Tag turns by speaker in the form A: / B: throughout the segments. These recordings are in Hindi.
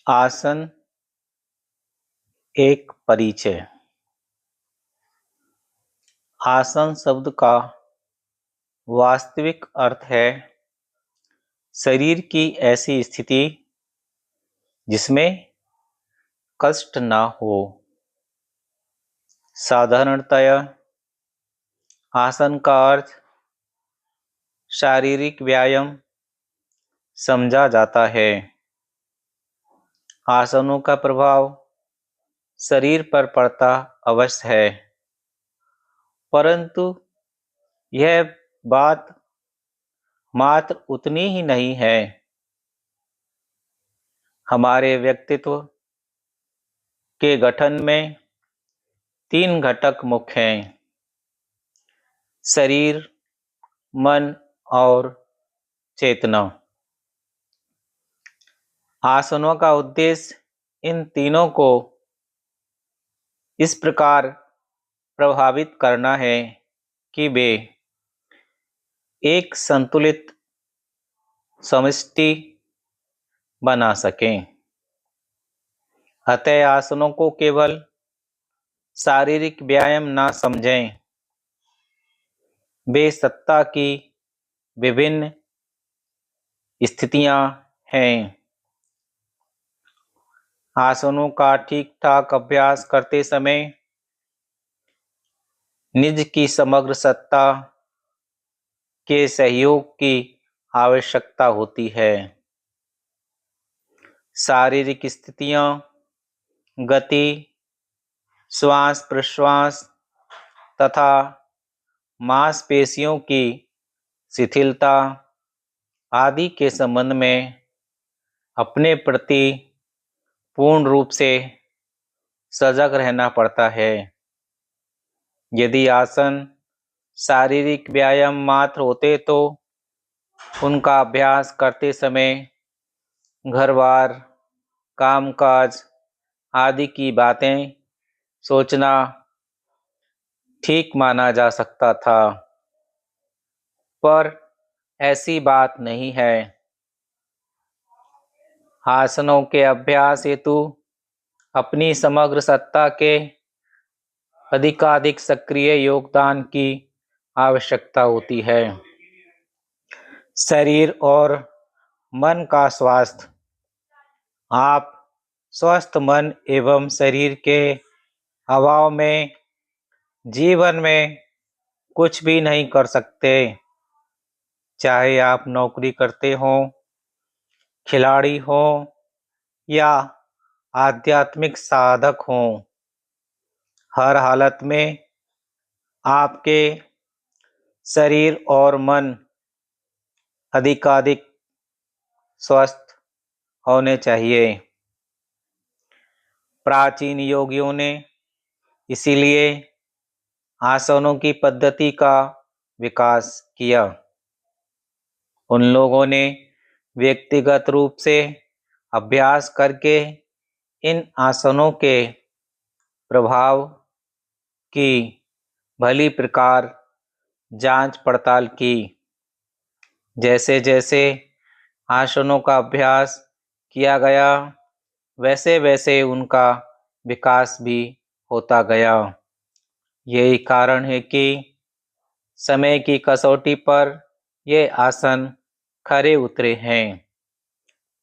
A: आसन एक परिचय। आसन शब्द का वास्तविक अर्थ है शरीर की ऐसी स्थिति जिसमें कष्ट ना हो। साधारणतया आसन का अर्थ शारीरिक व्यायाम समझा जाता है। आसनों का प्रभाव शरीर पर पड़ता अवश्य है, परंतु यह बात मात्र उतनी ही नहीं है। हमारे व्यक्तित्व के गठन में 3 घटक मुख्य हैं: शरीर, मन और चेतना। आसनों का उद्देश्य इन तीनों को इस प्रकार प्रभावित करना है कि वे एक संतुलित समष्टि बना सकें। अतः आसनों को केवल शारीरिक व्यायाम ना समझें, वे सत्ता की विभिन्न स्थितियां हैं। आसनों का ठीक ठाक अभ्यास करते समय निज की समग्र सत्ता के सहयोग की आवश्यकता होती है। शारीरिक स्थितियां, गति, श्वास प्रश्वास तथा मांसपेशियों की शिथिलता आदि के संबंध में अपने प्रति पूर्ण रूप से सजग रहना पड़ता है। यदि आसन शारीरिक व्यायाम मात्र होते तो उनका अभ्यास करते समय घर-बार, कामकाज आदि की बातें सोचना ठीक माना जा सकता था, पर ऐसी बात नहीं है। आसनों के अभ्यास हेतु अपनी समग्र सत्ता के अधिकाधिक सक्रिय योगदान की आवश्यकता होती है। शरीर और मन का स्वास्थ्य। आप स्वस्थ मन एवं शरीर के अभाव में जीवन में कुछ भी नहीं कर सकते। चाहे आप नौकरी करते हो, खिलाड़ी हो या आध्यात्मिक साधक हो, हर हालत में आपके शरीर और मन अधिकाधिक स्वस्थ होने चाहिए। प्राचीन योगियों ने इसीलिए आसनों की पद्धति का विकास किया। उन लोगों ने व्यक्तिगत रूप से अभ्यास करके इन आसनों के प्रभाव की भली प्रकार जांच पड़ताल की। जैसे जैसे आसनों का अभ्यास किया गया, वैसे वैसे उनका विकास भी होता गया। यही कारण है कि समय की कसौटी पर ये आसन खरे उतरे हैं।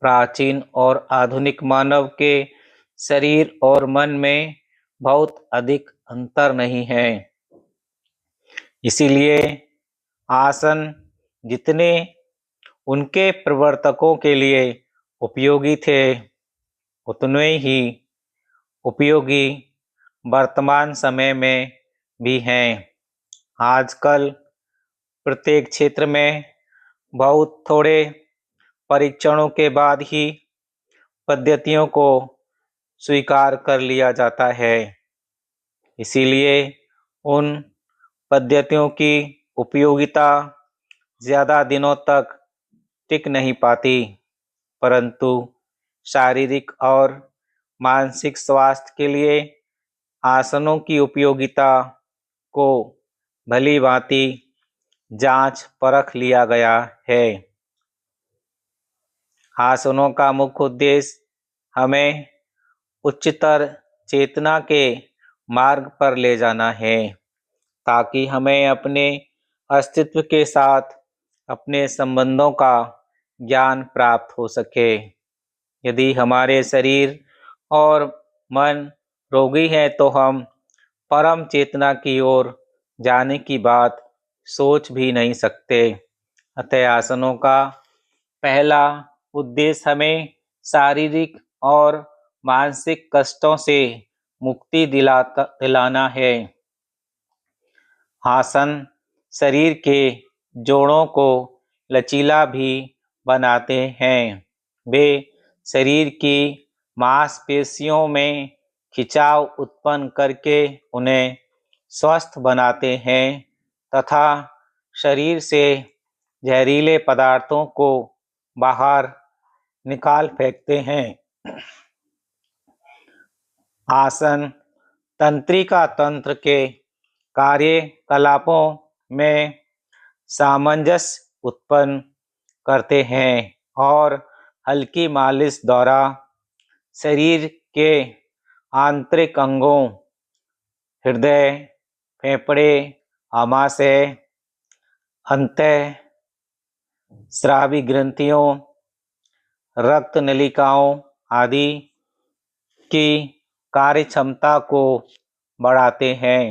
A: प्राचीन और आधुनिक मानव के शरीर और मन में बहुत अधिक अंतर नहीं है। इसीलिए आसन जितने उनके प्रवर्तकों के लिए उपयोगी थे, उतने ही उपयोगी वर्तमान समय में भी हैं। आजकल प्रत्येक क्षेत्र में बहुत थोड़े परीक्षणों के बाद ही पद्धतियों को स्वीकार कर लिया जाता है। इसीलिए उन पद्धतियों की उपयोगिता ज़्यादा दिनों तक टिक नहीं पाती, परंतु शारीरिक और मानसिक स्वास्थ्य के लिए आसनों की उपयोगिता को भली भांति जांच परख लिया गया है। आसनों का मुख्य उद्देश्य हमें उच्चतर चेतना के मार्ग पर ले जाना है, ताकि हमें अपने अस्तित्व के साथ अपने संबंधों का ज्ञान प्राप्त हो सके। यदि हमारे शरीर और मन रोगी है तो हम परम चेतना की ओर जाने की बात सोच भी नहीं सकते। अतः आसनों का पहला उद्देश्य हमें शारीरिक और मानसिक कष्टों से मुक्ति दिलाना है। आसन शरीर के जोड़ों को लचीला भी बनाते हैं। वे शरीर की मांसपेशियों में खिंचाव उत्पन्न करके उन्हें स्वस्थ बनाते हैं तथा शरीर से जहरीले पदार्थों को बाहर निकाल फेंकते हैं। आसन तंत्रिका तंत्र के कार्यकलापों में सामंजस्य उत्पन्न करते हैं और हल्की मालिश द्वारा शरीर के आंतरिक अंगों हृदय, फेफड़े, आमाशय, अंतःस्रावी ग्रंथियों, रक्त नलिकाओं आदि की कार्य क्षमता को बढ़ाते हैं।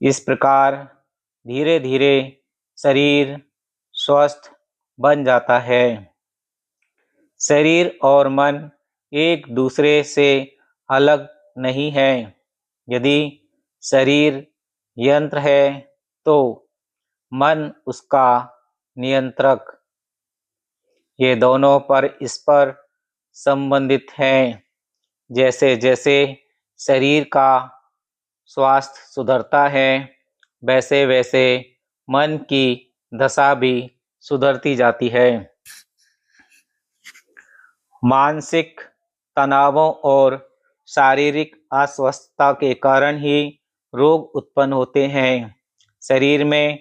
A: इस प्रकार धीरे धीरे शरीर स्वस्थ बन जाता है। शरीर और मन एक दूसरे से अलग नहीं है। यदि शरीर यंत्र है तो मन उसका नियंत्रक। ये दोनों परस्पर संबंधित हैं। जैसे जैसे शरीर का स्वास्थ्य सुधरता है, वैसे वैसे मन की दशा भी सुधरती जाती है। मानसिक तनावों और शारीरिक अस्वस्थता के कारण ही रोग उत्पन्न होते हैं। शरीर में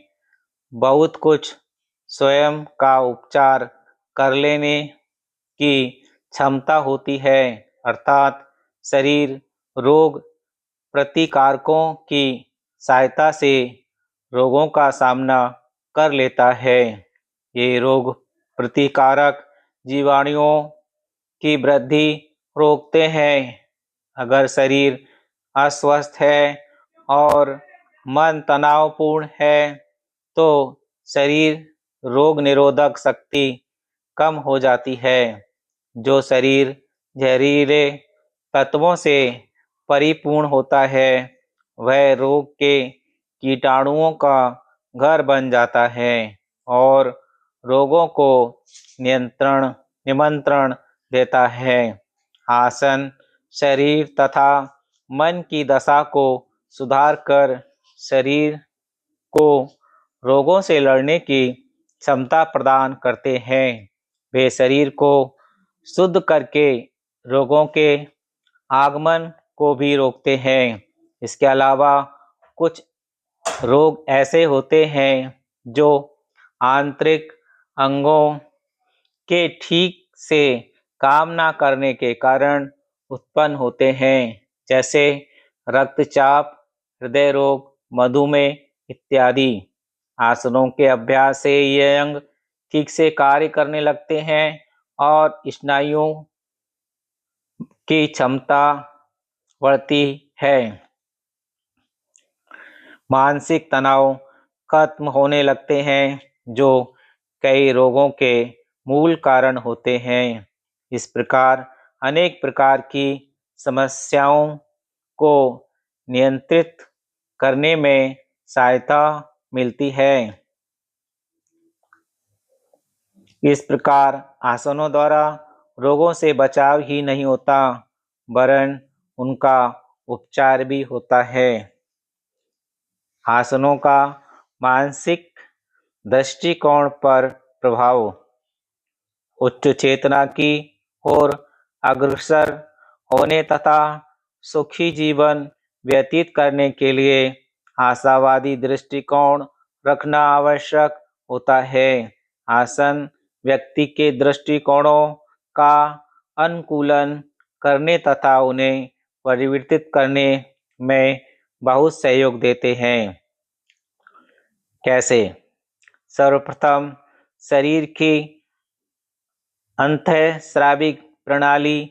A: बहुत कुछ स्वयं का उपचार कर लेने की क्षमता होती है, अर्थात शरीर रोग प्रतिकारकों की सहायता से रोगों का सामना कर लेता है। ये रोग प्रतिकारक जीवाणुओं की वृद्धि रोकते हैं। अगर शरीर अस्वस्थ है और मन तनावपूर्ण है तो शरीर रोग निरोधक शक्ति कम हो जाती है। जो शरीर जहरीले तत्वों से परिपूर्ण होता है वह रोग के कीटाणुओं का घर बन जाता है और रोगों को निमंत्रण देता है। आसन शरीर तथा मन की दशा को सुधार कर शरीर को रोगों से लड़ने की क्षमता प्रदान करते हैं। वे शरीर को शुद्ध करके रोगों के आगमन को भी रोकते हैं। इसके अलावा कुछ रोग ऐसे होते हैं जो आंतरिक अंगों के ठीक से काम न करने के कारण उत्पन्न होते हैं, जैसे रक्तचाप, हृदय रोग, मधुमेह इत्यादि। आसनों के अभ्यास से ये अंग ठीक से कार्य करने लगते हैं और स्नायुओं की क्षमता बढ़ती है। मानसिक तनाव खत्म होने लगते हैं जो कई रोगों के मूल कारण होते हैं। इस प्रकार अनेक प्रकार की समस्याओं को नियंत्रित करने में सहायता मिलती है। इस प्रकार आसनों द्वारा रोगों से बचाव ही नहीं होता वरन उनका उपचार भी होता है। आसनों का मानसिक दृष्टिकोण पर प्रभाव। उच्च चेतना की ओर अग्रसर होने तथा सुखी जीवन व्यतीत करने के लिए आशावादी दृष्टिकोण रखना आवश्यक होता है। आसन व्यक्ति के दृष्टिकोणों का अनुकूलन करने तथा उन्हें परिवर्तित करने में बहुत सहयोग देते हैं। कैसे? सर्वप्रथम शरीर की अंतःस्राविक प्रणाली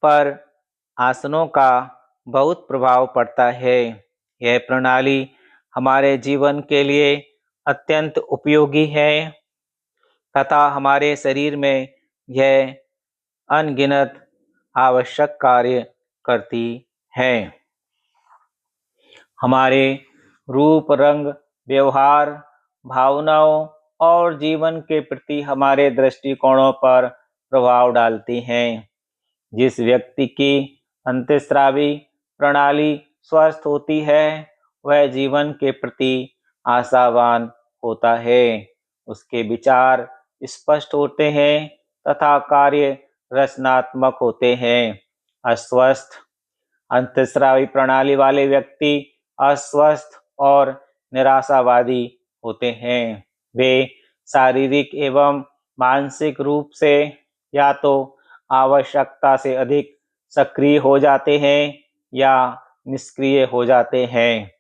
A: पर आसनों का बहुत प्रभाव पड़ता है। यह प्रणाली हमारे जीवन के लिए अत्यंत उपयोगी है तथा हमारे शरीर में यह अनगिनत आवश्यक कार्य करती है। हमारे रूप, रंग, व्यवहार, भावनाओं और जीवन के प्रति हमारे दृष्टिकोणों पर प्रभाव डालती हैं। जिस व्यक्ति की अंतःस्रावी प्रणाली स्वस्थ होती है, वह जीवन के प्रति आशावान होता है। उसके विचार स्पष्ट होते हैं तथा कार्य रचनात्मक होते हैं। अस्वस्थ अंतःस्रावी प्रणाली वाले व्यक्ति अस्वस्थ और निराशावादी होते हैं। वे शारीरिक एवं मानसिक रूप से या तो आवश्यकता से अधिक सक्रिय हो जाते हैं या निष्क्रिय हो जाते हैं।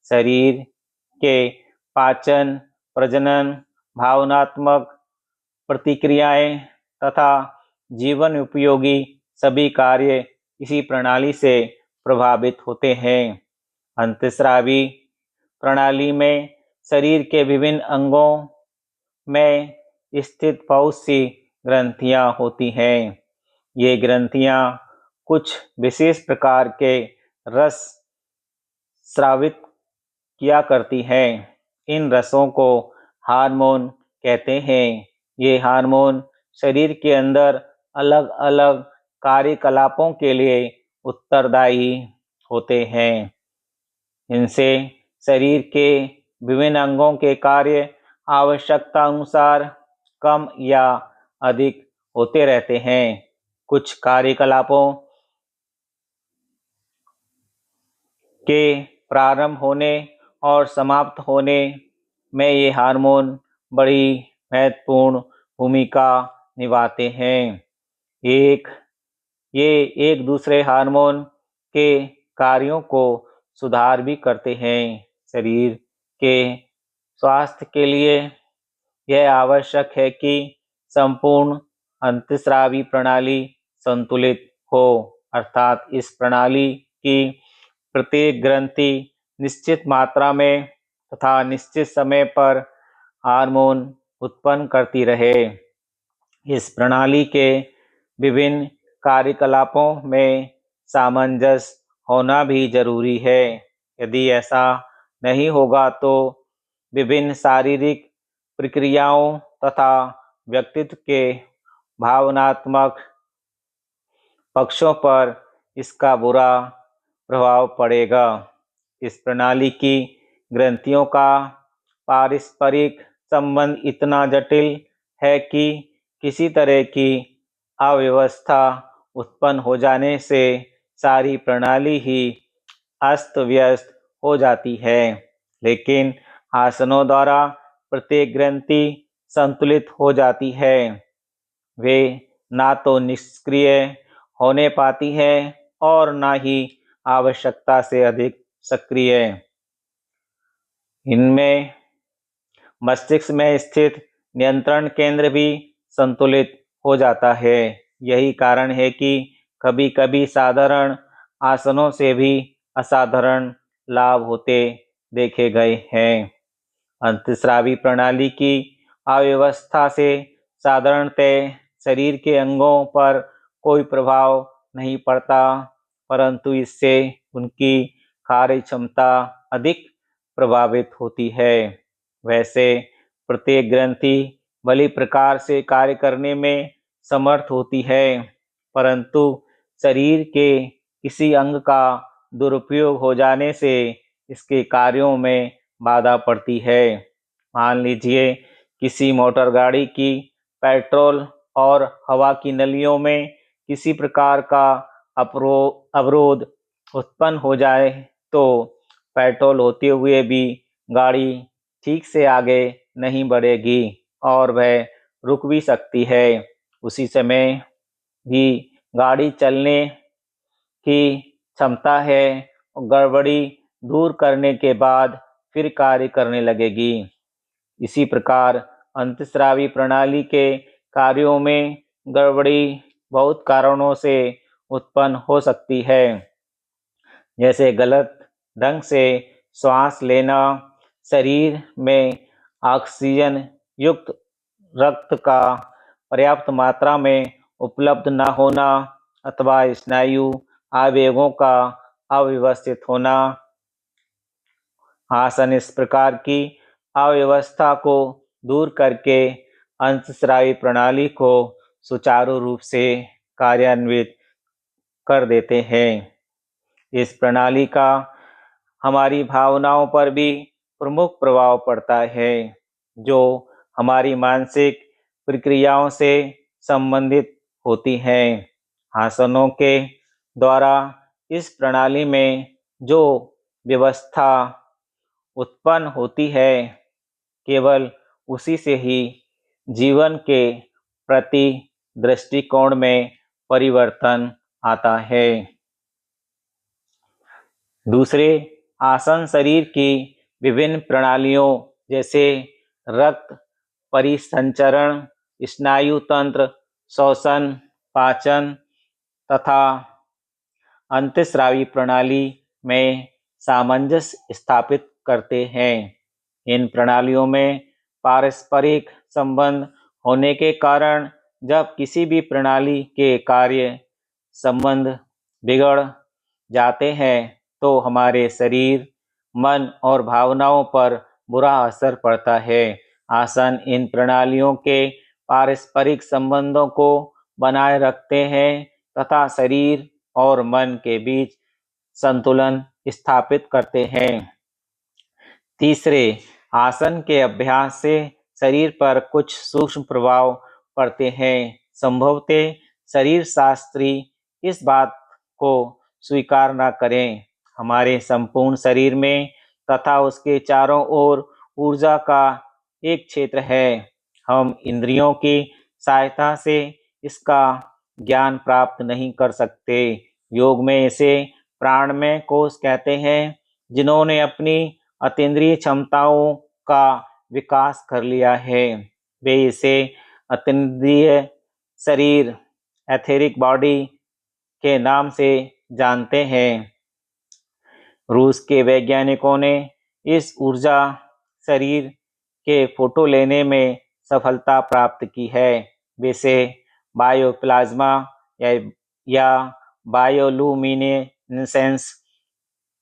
A: शरीर के पाचन, प्रजनन, भावनात्मक प्रतिक्रियाएं तथा जीवन उपयोगी सभी कार्य इसी प्रणाली से प्रभावित होते हैं। अंतःस्रावी प्रणाली में शरीर के विभिन्न अंगों में स्थित बहुत सी ग्रंथियां होती हैं। ये ग्रंथियां कुछ विशेष प्रकार के रस स्रावित किया करती हैं। इन रसों को हार्मोन कहते हैं। ये हार्मोन शरीर के अंदर अलग अलग कार्यकलापों के लिए उत्तरदायी होते हैं। इनसे शरीर के विभिन्न अंगों के कार्य आवश्यकता अनुसार कम या अधिक होते रहते हैं। कुछ कार्यकलापों के प्रारंभ होने और समाप्त होने में ये हार्मोन बड़ी महत्वपूर्ण भूमिका निभाते हैं। ये एक दूसरे हार्मोन के कार्यों को सुधार भी करते हैं। शरीर के स्वास्थ्य के लिए यह आवश्यक है कि संपूर्ण अंतःस्रावी प्रणाली संतुलित हो, अर्थात इस प्रणाली की प्रत्येक ग्रंथि निश्चित मात्रा में तथा निश्चित समय पर हार्मोन उत्पन्न करती रहे। इस प्रणाली के विभिन्न कार्यकलापों में सामंजस्य होना भी जरूरी है। यदि ऐसा नहीं होगा तो विभिन्न शारीरिक प्रक्रियाओं तथा व्यक्तित्व के भावनात्मक पक्षों पर इसका बुरा प्रभाव पड़ेगा। इस प्रणाली की ग्रंथियों का पारस्परिक संबंध इतना जटिल है कि किसी तरह की अव्यवस्था उत्पन्न हो जाने से सारी प्रणाली ही अस्त व्यस्त हो जाती है। लेकिन आसनों द्वारा प्रत्येक ग्रंथि संतुलित हो जाती है। वे ना तो निष्क्रिय होने पाती है और ना ही आवश्यकता से अधिक सक्रिय। इनमें मस्तिष्क में स्थित नियंत्रण केंद्र भी संतुलित हो जाता है। यही कारण है कि कभी कभी साधारण आसनों से भी असाधारण लाभ होते देखे गए हैं। अंतःस्रावी प्रणाली की अव्यवस्था से साधारणतः शरीर के अंगों पर कोई प्रभाव नहीं पड़ता, परंतु इससे उनकी कार्य क्षमता अधिक प्रभावित होती है। वैसे प्रत्येक ग्रंथि भली प्रकार से कार्य करने में समर्थ होती है, परंतु शरीर के किसी अंग का दुरुपयोग हो जाने से इसके कार्यों में बाधा पड़ती है। मान लीजिए किसी मोटर गाड़ी की पेट्रोल और हवा की नलियों में किसी प्रकार का अवरोध उत्पन्न हो जाए तो पेट्रोल होते हुए भी गाड़ी ठीक से आगे नहीं बढ़ेगी और वह रुक भी सकती है। उसी समय भी गाड़ी चलने की क्षमता है और गड़बड़ी दूर करने के बाद फिर कार्य करने लगेगी। इसी प्रकार अंतःस्रावी प्रणाली के कार्यों में गड़बड़ी बहुत कारणों से उत्पन्न हो सकती है, जैसे गलत ढंग से श्वास लेना, शरीर में ऑक्सीजन युक्त रक्त का पर्याप्त मात्रा में उपलब्ध न होना अथवा स्नायु आवेगों का अव्यवस्थित होना। आसन इस प्रकार की अव्यवस्था को दूर करके अंतःस्रावी प्रणाली को सुचारू रूप से कार्यान्वित कर देते हैं। इस प्रणाली का हमारी भावनाओं पर भी प्रमुख प्रभाव पड़ता है, जो हमारी मानसिक प्रक्रियाओं से संबंधित होती हैं। आसनों के द्वारा इस प्रणाली में जो व्यवस्था उत्पन्न होती है, केवल उसी से ही जीवन के प्रति दृष्टिकोण में परिवर्तन आता है। दूसरे आसन शरीर की विभिन्न प्रणालियों जैसे रक्त परिसंचरण, स्नायु तंत्र, श्वसन, पाचन तथा अंतःस्रावी प्रणाली में सामंजस्य स्थापित करते हैं। इन प्रणालियों में पारस्परिक संबंध होने के कारण जब किसी भी प्रणाली के कार्य संबंध बिगड़ जाते हैं तो हमारे शरीर, मन और भावनाओं पर बुरा असर पड़ता है। आसन इन प्रणालियों के पारस्परिक संबंधों को बनाए रखते हैं तथा शरीर और मन के बीच संतुलन स्थापित करते हैं। तीसरे, आसन के अभ्यास से शरीर पर कुछ सूक्ष्म प्रभाव पड़ते हैं। संभवतः शरीर शास्त्री इस बात को स्वीकार न करें, हमारे संपूर्ण शरीर में तथा उसके चारों ओर ऊर्जा का एक क्षेत्र है। हम इंद्रियों की सहायता से इसका ज्ञान प्राप्त नहीं कर सकते। योग में इसे प्राणमय कोश कहते हैं। जिन्होंने अपनी अतीन्द्रिय क्षमताओं का विकास कर लिया है, वे इसे अतीन्द्रिय शरीर, एथेरिक बॉडी के नाम से जानते हैं। रूस के वैज्ञानिकों ने इस ऊर्जा शरीर के फोटो लेने में सफलता प्राप्त की है। वे इसे बायोप्लाज्मा या बायोलुमिनेसेंस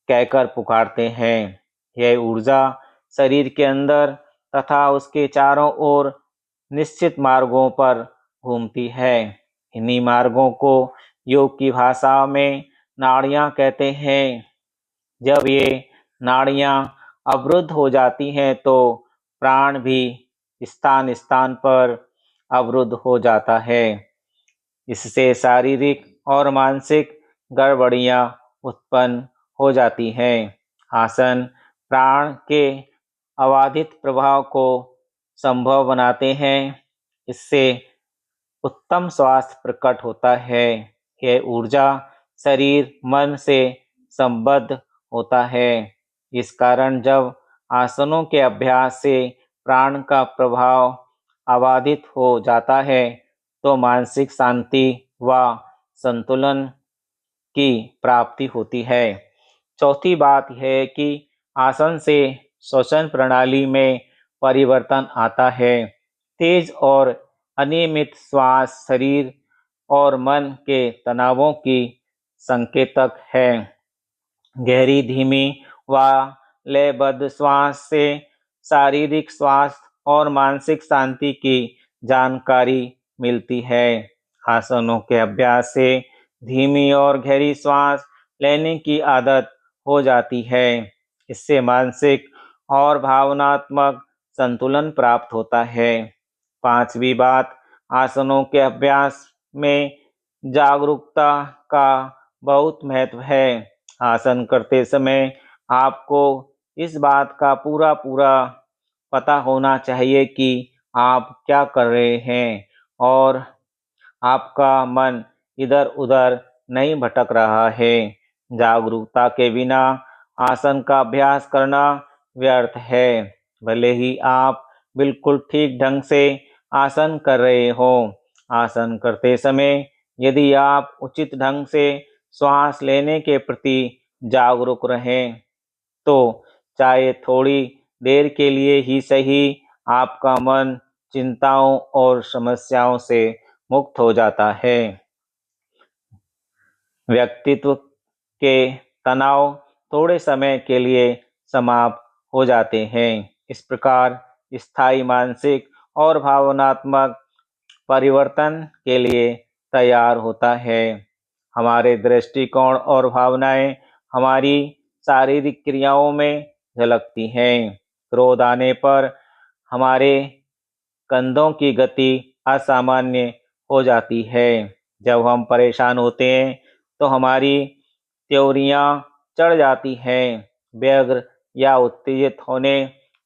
A: कहकर पुकारते हैं। यह ऊर्जा शरीर के अंदर तथा उसके चारों ओर निश्चित मार्गों पर घूमती है। इन्हीं मार्गों को योग की भाषा में नाड़ियां कहते हैं। जब ये नाड़ियां अवरुद्ध हो जाती हैं तो प्राण भी स्थान स्थान पर अवरुद्ध हो जाता है। इससे शारीरिक और मानसिक गड़बड़ियां उत्पन्न हो जाती हैं। आसन प्राण के अबाधित प्रभाव को संभव बनाते हैं। इससे उत्तम स्वास्थ्य प्रकट होता है। यह ऊर्जा शरीर मन से संबद्ध होता है। इस कारण जब आसनों के अभ्यास से प्राण का प्रभाव अबाधित हो जाता है तो मानसिक शांति व संतुलन की प्राप्ति होती है। चौथी बात है कि आसन से श्वसन प्रणाली में परिवर्तन आता है। तेज और अनियमित श्वास शरीर और मन के तनावों की संकेतक है। गहरी, धीमी व लयबद्ध श्वास से शारीरिक स्वास्थ्य और मानसिक शांति की जानकारी मिलती है। आसनों के अभ्यास से धीमी और गहरी श्वास लेने की आदत हो जाती है। इससे मानसिक और भावनात्मक संतुलन प्राप्त होता है। पांचवी बात, आसनों के अभ्यास में जागरूकता का बहुत महत्व है। आसन करते समय आपको इस बात का पूरा पता होना चाहिए कि आप क्या कर रहे हैं और आपका मन इधर उधर नहीं भटक रहा है। जागरूकता के बिना आसन का अभ्यास करना व्यर्थ है। भले ही आप बिल्कुल ठीक ढंग से आसन कर रहे हो, आसन करते समय यदि आप उचित ढंग से श्वास लेने के प्रति जागरूक रहें, तो चाहे थोड़ी देर के लिए ही सही, आपका मन चिंताओं और समस्याओं से मुक्त हो जाता है। व्यक्तित्व के तनाव थोड़े समय के लिए समाप्त हो जाते हैं। इस प्रकार स्थायी मानसिक और भावनात्मक परिवर्तन के लिए तैयार होता है। हमारे दृष्टिकोण और भावनाएं हमारी शारीरिक क्रियाओं में झलकती हैं। क्रोध आने पर हमारे कंधों की गति असामान्य हो जाती है। जब हम परेशान होते हैं तो हमारी त्योरियां चढ़ जाती हैं। व्यग्र या उत्तेजित होने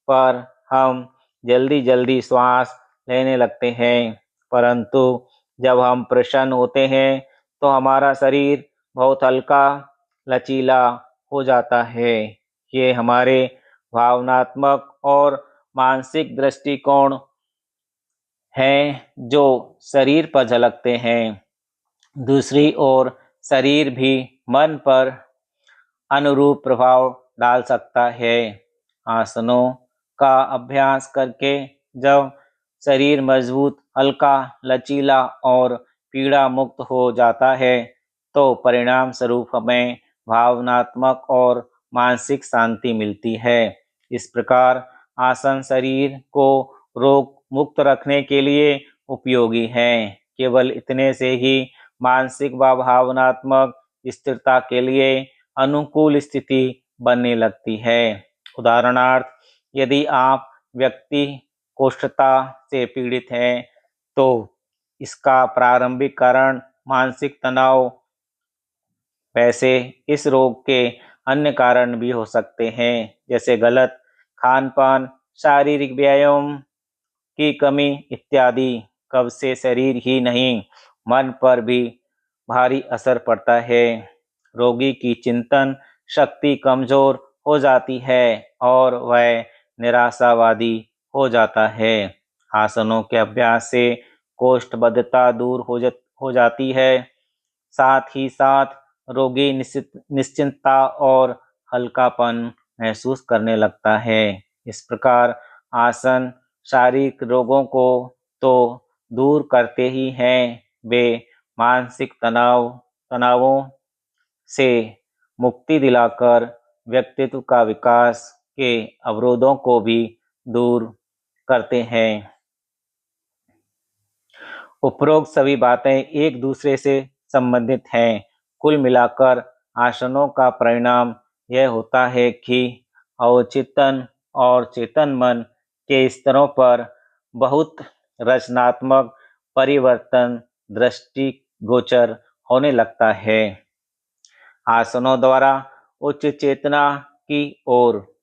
A: पर हम जल्दी जल्दी श्वास लेने लगते हैं, परंतु जब हम प्रसन्न होते हैं तो हमारा शरीर बहुत हल्का लचीला हो जाता है। ये हमारे भावनात्मक और मानसिक दृष्टिकोण हैं जो शरीर पर झलकते हैं। दूसरी ओर शरीर भी मन पर अनुरूप प्रभाव डाल सकता है। आसनों का अभ्यास करके जब शरीर मजबूत, हल्का, लचीला और पीड़ा मुक्त हो जाता है, तो परिणाम स्वरूप हमें भावनात्मक और मानसिक शांति मिलती है। इस प्रकार आसन शरीर को रोग मुक्त रखने के लिए उपयोगी हैं। केवल इतने से ही मानसिक व भावनात्मक स्थिरता के लिए अनुकूल स्थिति बनने लगती है। उदाहरणार्थ, यदि आप व्यक्ति कुष्ठता से पीड़ित हैं, तो इसका प्रारंभिक कारण मानसिक तनाव, वैसे इस रोग के अन्य कारण भी हो सकते हैं, जैसे गलत खान-पान, शारीरिक व्यायाम की कमी इत्यादि। कब से शरीर ही नहीं, मन पर भी भारी असर पड़ता है। रोगी की चिंतन शक्ति कमजोर हो जाती है और वह निराशावादी हो जाता है। आसनों के अभ्यास से कोष्ठबद्धता दूर हो जाती है। साथ ही साथ रोगी निश्चिंतता और हल्कापन महसूस करने लगता है। इस प्रकार आसन शारीरिक रोगों को तो दूर करते ही हैं, वे मानसिक तनावों से मुक्ति दिलाकर व्यक्तित्व का विकास के अवरोधों को भी दूर करते हैं। उपरोक्त सभी बातें एक दूसरे से संबंधित हैं। कुल मिलाकर आसनों का परिणाम यह होता है कि अवचेतन और चेतन मन के स्तरों पर बहुत रचनात्मक परिवर्तन दृष्टिगोचर होने लगता है। आसनों द्वारा उच्च चेतना की ओर।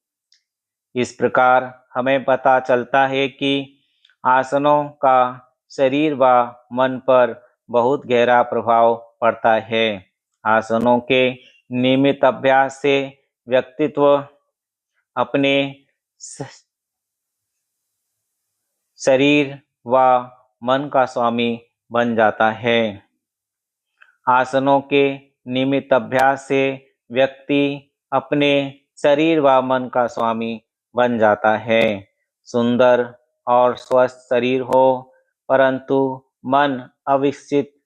A: इस प्रकार हमें पता चलता है कि आसनों का शरीर व मन पर बहुत गहरा प्रभाव पड़ता है। आसनों के नियमित अभ्यास से व्यक्तित्व अपने शरीर व मन का स्वामी बन जाता है। आसनों के नियमित अभ्यास से व्यक्ति अपने शरीर व मन का स्वामी बन जाता है। सुंदर और स्वस्थ शरीर हो, परंतु मन अविकसित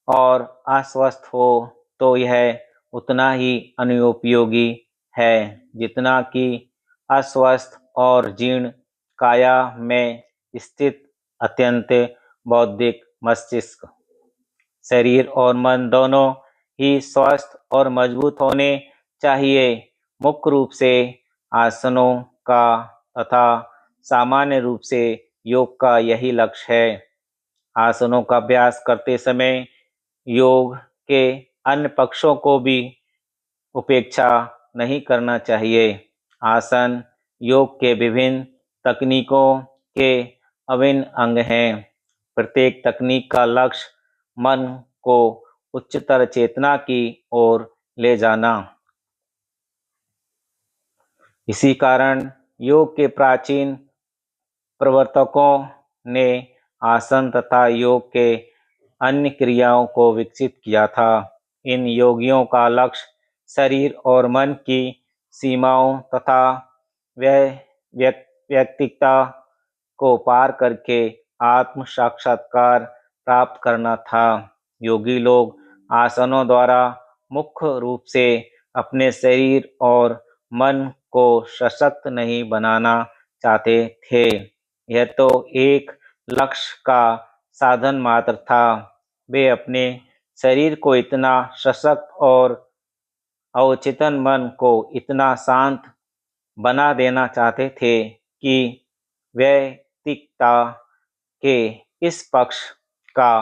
A: और अस्वस्थ हो, तो यह उतना ही अनुपयोगी है जितना कि अस्वस्थ और जीर्ण काया में स्थित अत्यंत बौद्धिक मस्तिष्क। शरीर और मन दोनों ही स्वस्थ और मजबूत होने चाहिए। मुख्य रूप से आसनों का तथा सामान्य रूप से योग का यही लक्ष्य है। आसनों का अभ्यास करते समय योग के अन्य पक्षों को भी उपेक्षा नहीं करना चाहिए। आसन योग के विभिन्न तकनीकों के अभिन्न अंग हैं। प्रत्येक तकनीक का लक्ष्य मन को उच्चतर चेतना की ओर ले जाना। इसी कारण योग के प्राचीन प्रवर्तकों ने आसन तथा योग के अन्य क्रियाओं को विकसित किया था। इन योगियों का लक्ष्य शरीर और मन की सीमाओं तथा व्यक्तिकता को पार करके आत्म साक्षात्कार प्राप्त करना था। योगी लोग आसनों द्वारा मुख्य रूप से अपने शरीर और मन को सशक्त नहीं बनाना चाहते थे। यह तो एक लक्ष्य का साधन मात्र था। वे अपने शरीर को इतना सशक्त और अवचेतन मन को इतना शांत बना देना चाहते थे कि वैयक्तिकता के इस पक्ष का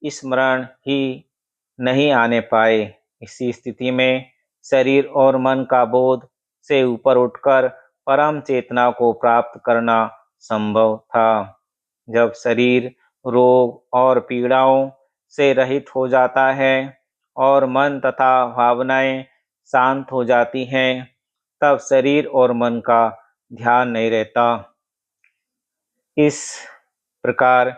A: स्मरण ही नहीं आने पाए। इसी स्थिति में शरीर और मन का बोध से ऊपर उठकर परम चेतना को प्राप्त करना संभव था। जब शरीर रोग और पीड़ाओं से रहित हो जाता है और मन तथा भावनाएं शांत हो जाती हैं, तब शरीर और मन का ध्यान नहीं रहता। इस प्रकार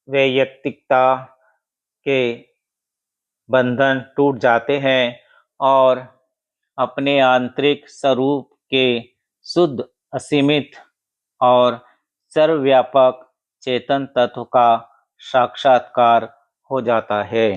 A: वैयक्तिकता के बंधन टूट जाते हैं और अपने आंतरिक स्वरूप के शुद्ध, असीमित और सर्वव्यापक चेतन तत्व का साक्षात्कार हो जाता है।